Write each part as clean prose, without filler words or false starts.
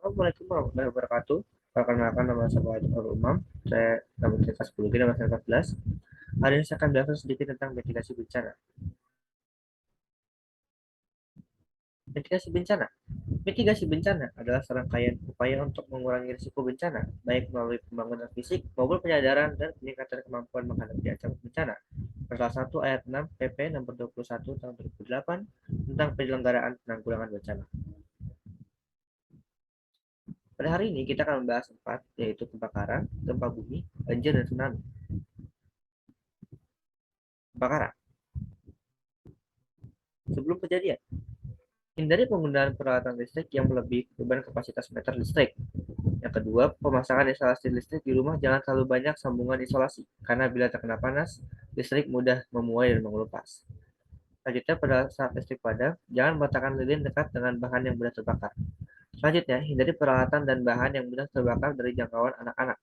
Assalamualaikum warahmatullahi wabarakatuh. Perkenalkan nama saya Fajar Umam. Saya nama cerita 10 nama saya 14. Hari ini saya akan belajar sedikit tentang mitigasi bencana. Mitigasi bencana. Mitigasi bencana adalah serangkaian upaya untuk mengurangi risiko bencana, baik melalui pembangunan fisik maupun penyadaran dan peningkatan kemampuan menghadapi ancaman bencana. Pasal 1 ayat 6 PP nomor 21 tahun 2008 tentang penyelenggaraan penanggulangan bencana. Pada hari ini kita akan membahas 4, yaitu kebakaran, gempa bumi, banjir, dan tsunami. Kebakaran. Sebelum kejadian, hindari penggunaan peralatan listrik yang melebihi beban kapasitas meter listrik. Yang kedua, pemasangan instalasi listrik di rumah jangan terlalu banyak sambungan isolasi, karena bila terkena panas, listrik mudah memuai dan mengelupas. Selanjutnya, pada saat listrik padam, jangan meletakkan lilin dekat dengan bahan yang mudah terbakar. Selanjutnya, hindari peralatan dan bahan yang mudah terbakar dari jangkauan anak-anak.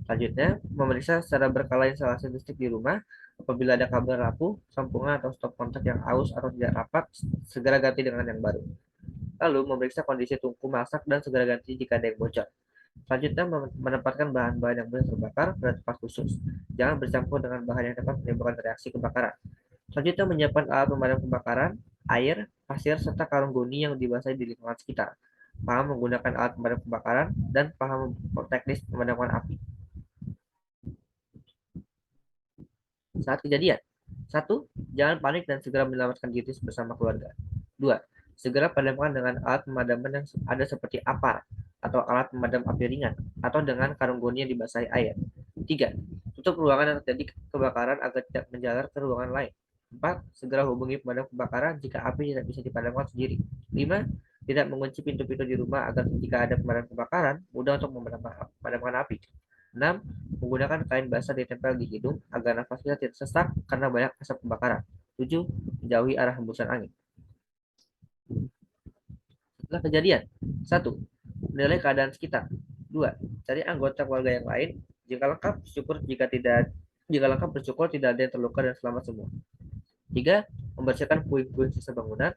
Selanjutnya, memeriksa secara berkala instalasi listrik di rumah. Apabila ada kabel rapuh, sambungan atau stop kontak yang aus atau tidak rapat, segera ganti dengan yang baru. Lalu, memeriksa kondisi tungku masak dan segera ganti jika ada yang bocor. Selanjutnya, menempatkan bahan-bahan yang mudah terbakar pada tempat khusus. Jangan bercampur dengan bahan yang dapat menimbulkan reaksi kebakaran. Selanjutnya, menyiapkan alat pemadam kebakaran, air, pasir, serta karung goni yang dibasahi di lingkungan sekitar. Paham menggunakan alat pemadam kebakaran dan paham teknis memadamkan api. Saat kejadian, 1. Jangan panik dan segera menyelamatkan diri bersama keluarga. 2. Segera padamkan dengan alat pemadaman yang ada seperti apar atau alat pemadam api ringan atau dengan karung goni yang dibasahi air. 3. Tutup ruangan yang terjadi kebakaran agar tidak menjalar ke ruangan lain. 4. Segera hubungi pemadam kebakaran jika api tidak bisa dipadamkan sendiri. 5. Tidak mengunci pintu-pintu di rumah agar jika ada pemadam kebakaran, mudah untuk memadamkan api. 6. Menggunakan kain basah ditempel di hidung agar nafas kita tidak sesak karena banyak asap kebakaran. 7. Menjauhi arah hembusan angin. Setelah kejadian, 1. Menilai keadaan sekitar. 2. Cari anggota keluarga yang lain. Jika lengkap, bersyukur tidak ada yang terluka dan selamat semua. 3. Membersihkan puing-puing sisa bangunan.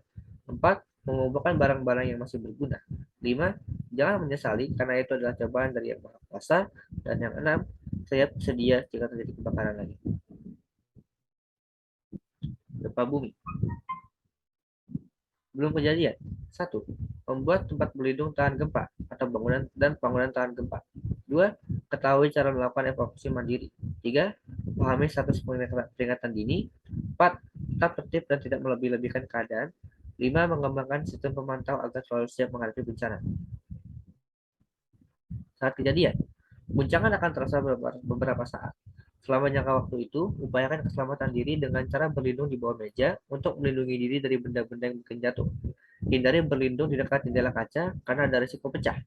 4. Mengumpulkan barang-barang yang masih berguna. 5. Jangan menyesali karena itu adalah cobaan dari Yang Maha Kuasa. Dan yang 6. Siap sedia jika terjadi kebakaran lagi. Gempa bumi. Belum kejadian. 1. Membuat tempat berlindung tahan gempa atau bangunan tahan gempa. 2. Ketahui cara melakukan evakuasi mandiri. 3. Pahami status peringatan dini. 4. Tetap tertib dan tidak melebih-lebihkan keadaan. 5. Mengembangkan sistem pemantau agar selalu siap menghadapi bencana. Saat kejadian, guncangan akan terasa beberapa saat. Selama jangka waktu itu, upayakan keselamatan diri dengan cara berlindung di bawah meja untuk melindungi diri dari benda-benda yang mungkin jatuh. Hindari berlindung di dekat jendela kaca karena ada risiko pecah.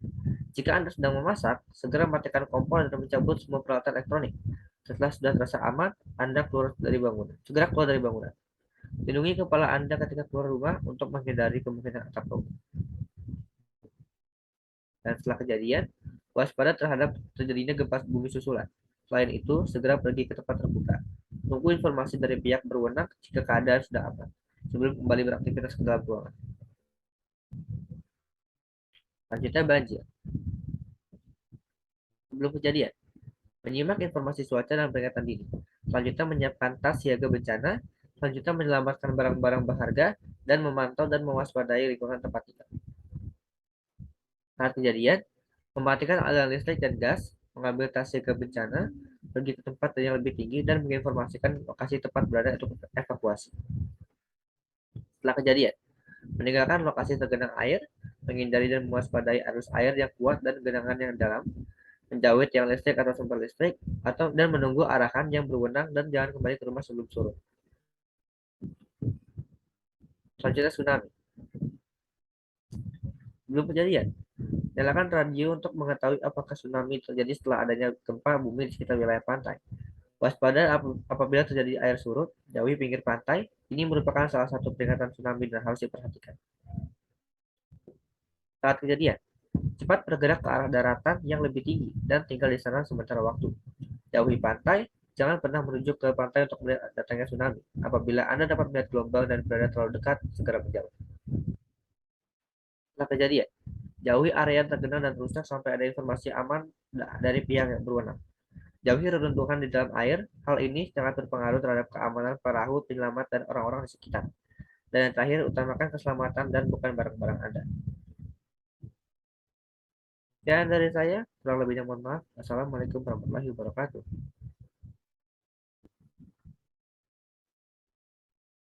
Jika Anda sedang memasak, segera matikan kompor dan mencabut semua peralatan elektronik. Setelah sudah terasa aman, Anda segera keluar dari bangunan. Lindungi kepala Anda ketika keluar rumah untuk menghindari kemungkinan atap roboh. Dan setelah kejadian, waspada terhadap terjadinya gempa bumi susulan. Selain itu, segera pergi ke tempat terbuka. Tunggu informasi dari pihak berwenang jika keadaan sudah aman, sebelum kembali beraktivitas ke dalam ruangan. Selanjutnya, banjir. Sebelum kejadian, menyimak informasi cuaca dan peringatan dini. Selanjutnya, menyiapkan tas siaga bencana. Selanjutnya, menyelamatkan barang-barang berharga dan memantau dan mewaspadai lingkungan tempat tinggal. Saat kejadian, mematikan aliran listrik dan gas, mengambil tas siaga bencana, pergi ke tempat yang lebih tinggi, dan menginformasikan lokasi tempat berada untuk evakuasi. Setelah kejadian, meninggalkan lokasi tergenang air, menghindari dan mewaspadai arus air yang kuat dan genangan yang dalam, menjauhi tiang listrik atau sumber listrik, dan menunggu arahan yang berwenang dan jangan kembali ke rumah sebelum surut. Selanjutnya, tsunami. Belum kejadian, nyalakan radio untuk mengetahui apakah tsunami terjadi setelah adanya gempa bumi di sekitar wilayah pantai. Waspada apabila terjadi air surut, jauhi pinggir pantai. Ini merupakan salah satu peringatan tsunami dan harus diperhatikan. Saat kejadian, cepat bergerak ke arah daratan yang lebih tinggi dan tinggal di sana sementara waktu. Jauhi pantai, jangan pernah menuju ke pantai untuk melihat datangnya tsunami. Apabila Anda dapat melihat gelombang dan berada terlalu dekat, segera menjauh. Setelah kejadian, Jauhi area yang tergenang dan rusak sampai ada informasi aman dari pihak yang berwenang. Jauhi reruntuhan di dalam air. Hal ini sangat berpengaruh terhadap keamanan perahu, penyelamat, dan orang-orang di sekitar. Dan yang terakhir, utamakan keselamatan dan bukan barang-barang Anda. Dan dari saya, kurang lebihnya mohon maaf. Assalamualaikum warahmatullahi wabarakatuh.